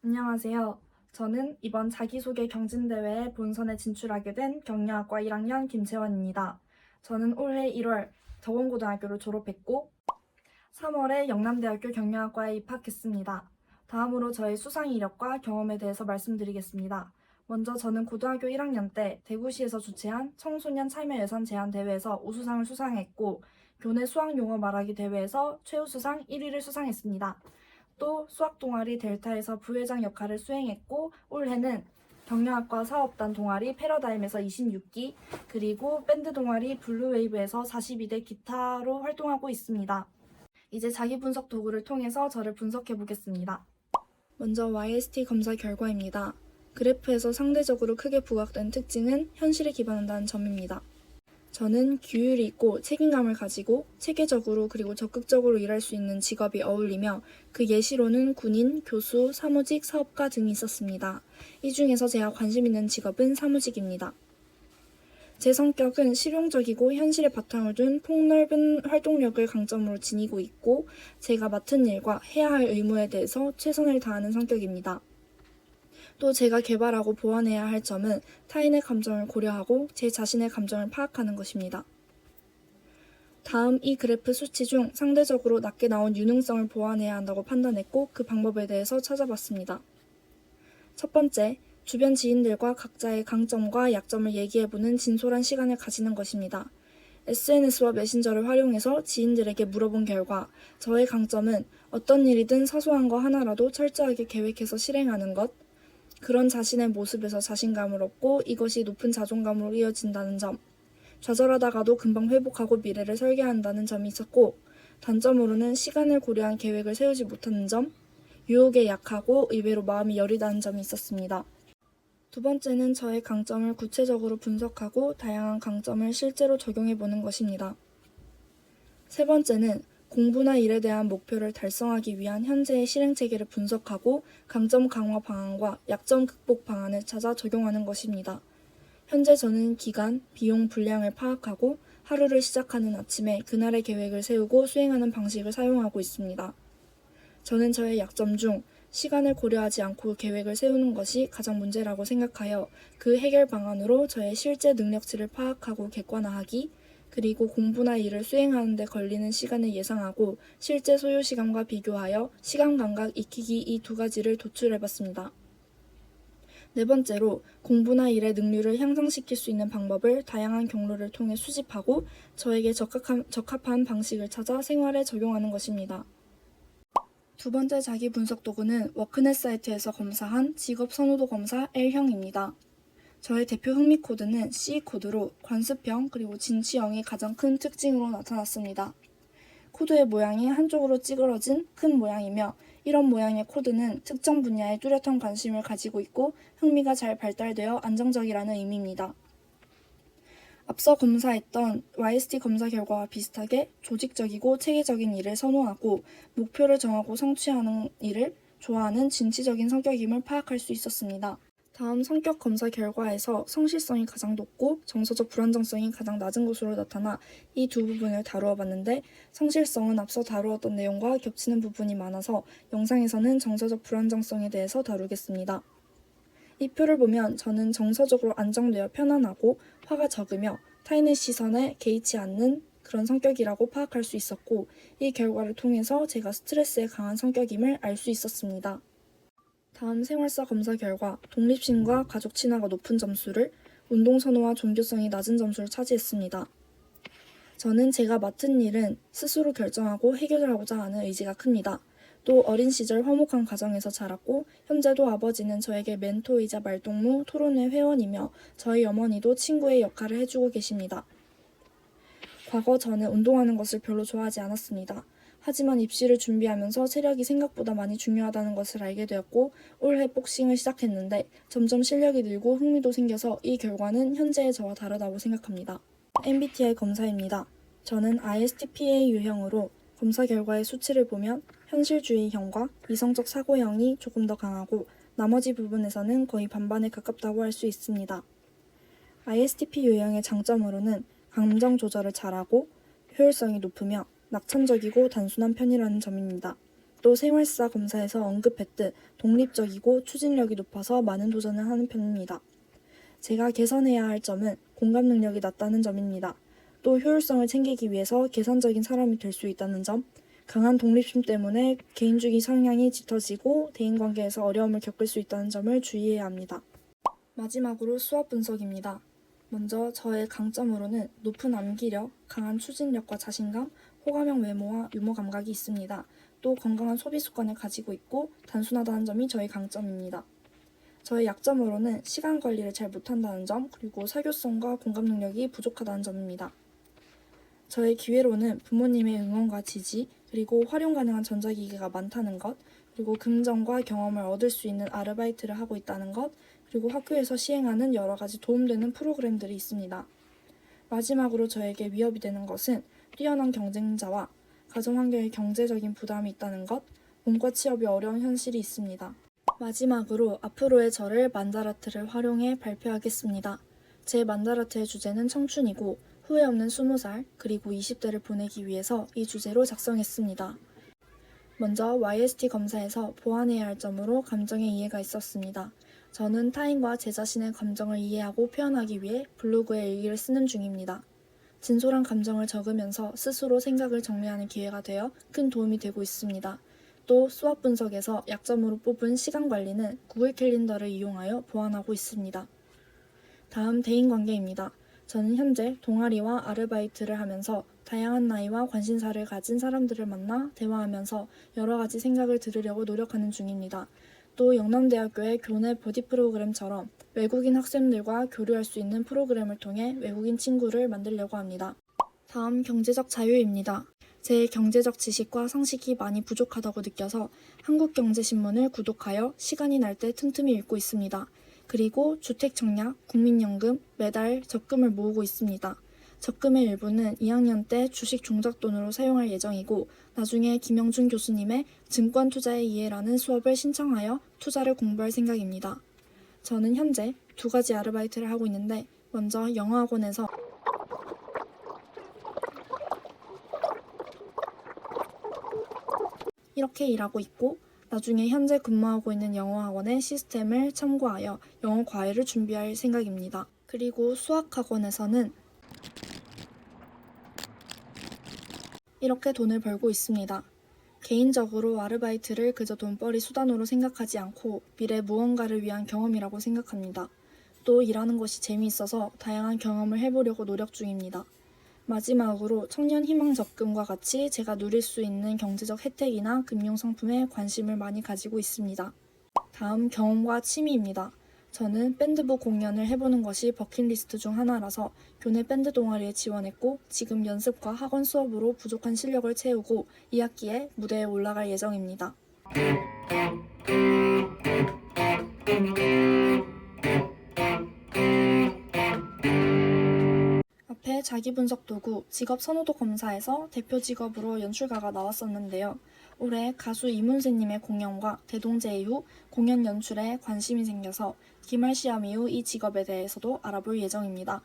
안녕하세요. 저는 이번 자기소개 경진대회에 본선에 진출하게 된 경영학과 1학년 김채원입니다. 저는 올해 1월 덕원고등학교를 졸업했고 3월에 영남대학교 경영학과에 입학했습니다. 다음으로 저의 수상 이력과 경험에 대해서 말씀드리겠습니다. 먼저 저는 고등학교 1학년 때 대구시에서 주최한 청소년 참여 예산 제안 대회에서 우수상을 수상했고 교내 수학용어 말하기 대회에서 최우수상 1위를 수상했습니다. 또 수학 동아리 델타에서 부회장 역할을 수행했고 올해는 경영학과 사업단 동아리 패러다임에서 26기 그리고 밴드 동아리 블루웨이브에서 42대 기타로 활동하고 있습니다. 이제 자기 분석 도구를 통해서 저를 분석해 보겠습니다. 먼저 YST 검사 결과입니다. 그래프에서 상대적으로 크게 부각된 특징은 현실에 기반한다는 점입니다. 저는 규율이 있고 책임감을 가지고 체계적으로 그리고 적극적으로 일할 수 있는 직업이 어울리며 그 예시로는 군인, 교수, 사무직, 사업가 등이 있었습니다. 이 중에서 제가 관심 있는 직업은 사무직입니다. 제 성격은 실용적이고 현실에 바탕을 둔 폭넓은 활동력을 강점으로 지니고 있고 제가 맡은 일과 해야 할 의무에 대해서 최선을 다하는 성격입니다. 또 제가 개발하고 보완해야 할 점은 타인의 감정을 고려하고 제 자신의 감정을 파악하는 것입니다. 다음 이 그래프 수치 중 상대적으로 낮게 나온 유능성을 보완해야 한다고 판단했고 그 방법에 대해서 찾아봤습니다. 첫 번째, 주변 지인들과 각자의 강점과 약점을 얘기해보는 진솔한 시간을 가지는 것입니다. SNS와 메신저를 활용해서 지인들에게 물어본 결과 저의 강점은 어떤 일이든 사소한 거 하나라도 철저하게 계획해서 실행하는 것, 그런 자신의 모습에서 자신감을 얻고 이것이 높은 자존감으로 이어진다는 점, 좌절하다가도 금방 회복하고 미래를 설계한다는 점이 있었고 단점으로는 시간을 고려한 계획을 세우지 못하는 점, 유혹에 약하고 의외로 마음이 여리다는 점이 있었습니다. 두 번째는 저의 강점을 구체적으로 분석하고 다양한 강점을 실제로 적용해보는 것입니다. 세 번째는 공부나 일에 대한 목표를 달성하기 위한 현재의 실행체계를 분석하고 강점 강화 방안과 약점 극복 방안을 찾아 적용하는 것입니다. 현재 저는 기간, 비용, 분량을 파악하고 하루를 시작하는 아침에 그날의 계획을 세우고 수행하는 방식을 사용하고 있습니다. 저는 저의 약점 중 시간을 고려하지 않고 계획을 세우는 것이 가장 문제라고 생각하여 그 해결 방안으로 저의 실제 능력치를 파악하고 객관화하기, 그리고 공부나 일을 수행하는 데 걸리는 시간을 예상하고 실제 소요 시간과 비교하여 시간 감각 익히기 이 두 가지를 도출해봤습니다. 네 번째로 공부나 일의 능률을 향상시킬 수 있는 방법을 다양한 경로를 통해 수집하고 저에게 적합한 방식을 찾아 생활에 적용하는 것입니다. 두 번째 자기 분석 도구는 워크넷 사이트에서 검사한 직업 선호도 검사 L형입니다. 저의 대표 흥미 코드는 C 코드로 관습형 그리고 진취형이 가장 큰 특징으로 나타났습니다. 코드의 모양이 한쪽으로 찌그러진 큰 모양이며 이런 모양의 코드는 특정 분야에 뚜렷한 관심을 가지고 있고 흥미가 잘 발달되어 안정적이라는 의미입니다. 앞서 검사했던 YST 검사 결과와 비슷하게 조직적이고 체계적인 일을 선호하고 목표를 정하고 성취하는 일을 좋아하는 진취적인 성격임을 파악할 수 있었습니다. 다음 성격 검사 결과에서 성실성이 가장 높고 정서적 불안정성이 가장 낮은 것으로 나타나 이 두 부분을 다루어 봤는데 성실성은 앞서 다루었던 내용과 겹치는 부분이 많아서 영상에서는 정서적 불안정성에 대해서 다루겠습니다. 이 표를 보면 저는 정서적으로 안정되어 편안하고 화가 적으며 타인의 시선에 개의치 않는 그런 성격이라고 파악할 수 있었고 이 결과를 통해서 제가 스트레스에 강한 성격임을 알 수 있었습니다. 다음 생활사 검사 결과 독립심과 가족 친화가 높은 점수를, 운동 선호와 종교성이 낮은 점수를 차지했습니다. 저는 제가 맡은 일은 스스로 결정하고 해결하고자 하는 의지가 큽니다. 또 어린 시절 화목한 가정에서 자랐고 현재도 아버지는 저에게 멘토이자 말동무, 토론회 회원이며 저희 어머니도 친구의 역할을 해주고 계십니다. 과거 저는 운동하는 것을 별로 좋아하지 않았습니다. 하지만 입시를 준비하면서 체력이 생각보다 많이 중요하다는 것을 알게 되었고 올해 복싱을 시작했는데 점점 실력이 늘고 흥미도 생겨서 이 결과는 현재의 저와 다르다고 생각합니다. MBTI 검사입니다. 저는 ISTPA 유형으로 검사 결과의 수치를 보면 현실주의형과 이성적 사고형이 조금 더 강하고 나머지 부분에서는 거의 반반에 가깝다고 할 수 있습니다. ISTP 유형의 장점으로는 감정 조절을 잘하고 효율성이 높으며 낙천적이고 단순한 편이라는 점입니다. 또 생활사 검사에서 언급했듯 독립적이고 추진력이 높아서 많은 도전을 하는 편입니다. 제가 개선해야 할 점은 공감 능력이 낮다는 점입니다. 또 효율성을 챙기기 위해서 계산적인 사람이 될 수 있다는 점, 강한 독립심 때문에 개인주의 성향이 짙어지고 대인관계에서 어려움을 겪을 수 있다는 점을 주의해야 합니다. 마지막으로 수업 분석입니다. 먼저 저의 강점으로는 높은 암기력, 강한 추진력과 자신감, 호감형 외모와 유머 감각이 있습니다. 또 건강한 소비 습관을 가지고 있고 단순하다는 점이 저의 강점입니다. 저의 약점으로는 시간 관리를 잘 못한다는 점, 그리고 사교성과 공감 능력이 부족하다는 점입니다. 저의 기회로는 부모님의 응원과 지지, 그리고 활용 가능한 전자기기가 많다는 것, 그리고 긍정과 경험을 얻을 수 있는 아르바이트를 하고 있다는 것, 그리고 학교에서 시행하는 여러 가지 도움되는 프로그램들이 있습니다. 마지막으로 저에게 위협이 되는 것은 뛰어난 경쟁자와 가정환경의 경제적인 부담이 있다는 것, 문과 취업이 어려운 현실이 있습니다. 마지막으로 앞으로의 저를 만다라트를 활용해 발표하겠습니다. 제 만다라트의 주제는 청춘이고 후회 없는 20살 그리고 20대를 보내기 위해서 이 주제로 작성했습니다. 먼저 YST 검사에서 보완해야 할 점으로 감정의 이해가 있었습니다. 저는 타인과 제 자신의 감정을 이해하고 표현하기 위해 블로그에 일기를 쓰는 중입니다. 진솔한 감정을 적으면서 스스로 생각을 정리하는 기회가 되어 큰 도움이 되고 있습니다. 또 수업 분석에서 약점으로 뽑은 시간 관리는 구글 캘린더를 이용하여 보완하고 있습니다. 다음 대인관계입니다. 저는 현재 동아리와 아르바이트를 하면서 다양한 나이와 관심사를 가진 사람들을 만나 대화하면서 여러 가지 생각을 들으려고 노력하는 중입니다. 또 영남대학교의 교내 버디 프로그램처럼 외국인 학생들과 교류할 수 있는 프로그램을 통해 외국인 친구를 만들려고 합니다. 다음 경제적 자유입니다. 제 경제적 지식과 상식이 많이 부족하다고 느껴서 한국경제신문을 구독하여 시간이 날 때 틈틈이 읽고 있습니다. 그리고 주택청약, 국민연금, 매달 적금을 모으고 있습니다. 적금의 일부는 2학년 때 주식 종잣돈으로 사용할 예정이고 나중에 김영준 교수님의 증권 투자의 이해라는 수업을 신청하여 투자를 공부할 생각입니다. 저는 현재 2가지 아르바이트를 하고 있는데 먼저 영어학원에서 이렇게 일하고 있고 나중에 현재 근무하고 있는 영어학원의 시스템을 참고하여 영어 과외를 준비할 생각입니다. 그리고 수학학원에서는 이렇게 돈을 벌고 있습니다. 개인적으로 아르바이트를 그저 돈벌이 수단으로 생각하지 않고 미래 무언가를 위한 경험이라고 생각합니다. 또 일하는 것이 재미있어서 다양한 경험을 해보려고 노력 중입니다. 마지막으로 청년 희망 적금과 같이 제가 누릴 수 있는 경제적 혜택이나 금융상품에 관심을 많이 가지고 있습니다. 다음 경험과 취미입니다. 저는 밴드부 공연을 해보는 것이 버킷리스트 중 하나라서 교내 밴드 동아리에 지원했고 지금 연습과 학원 수업으로 부족한 실력을 채우고 2학기에 무대에 올라갈 예정입니다. 앞에 자기분석 도구 직업 선호도 검사에서 대표 직업으로 연출가가 나왔었는데요. 올해 가수 이문세님의 공연과 대동제 이후 공연 연출에 관심이 생겨서 기말 시험 이후 이 직업에 대해서도 알아볼 예정입니다.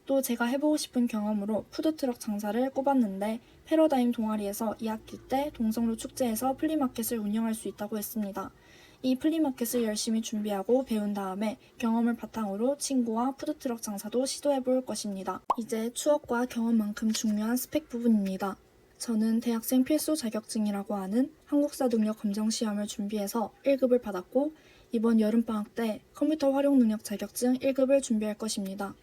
또 제가 해보고 싶은 경험으로 푸드트럭 장사를 꼽았는데 패러다임 동아리에서 2학기 때 동성로 축제에서 플리마켓을 운영할 수 있다고 했습니다. 이 플리마켓을 열심히 준비하고 배운 다음에 경험을 바탕으로 친구와 푸드트럭 장사도 시도해볼 것입니다. 이제 추억과 경험만큼 중요한 스펙 부분입니다. 저는 대학생 필수 자격증이라고 하는 한국사 능력 검정 시험을 준비해서 1급을 받았고 이번 여름방학 때 컴퓨터 활용 능력 자격증 1급을 준비할 것입니다.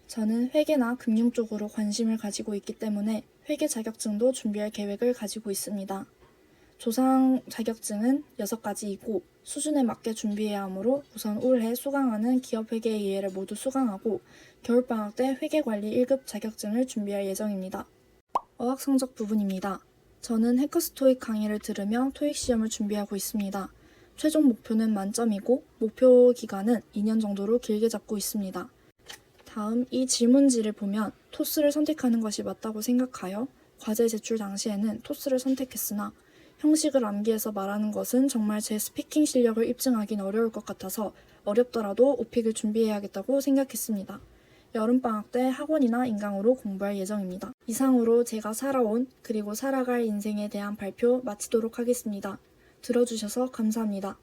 저는 회계나 금융 쪽으로 관심을 가지고 있기 때문에 회계 자격증도 준비할 계획을 가지고 있습니다. 조상 자격증은 6가지이고 수준에 맞게 준비해야 하므로 우선 올해 수강하는 기업회계 이해를 모두 수강하고 겨울방학 때 회계관리 1급 자격증을 준비할 예정입니다. 어학 성적 부분입니다. 저는 해커스 토익 강의를 들으며 토익 시험을 준비하고 있습니다. 최종 목표는 만점이고 목표 기간은 2년 정도로 길게 잡고 있습니다. 다음 이 질문지를 보면 토스를 선택하는 것이 맞다고 생각하여 과제 제출 당시에는 토스를 선택했으나 형식을 암기해서 말하는 것은 정말 제 스피킹 실력을 입증하긴 어려울 것 같아서 어렵더라도 오픽을 준비해야겠다고 생각했습니다. 여름방학 때 학원이나 인강으로 공부할 예정입니다. 이상으로 제가 살아온 그리고 살아갈 인생에 대한 발표 마치도록 하겠습니다. 들어주셔서 감사합니다.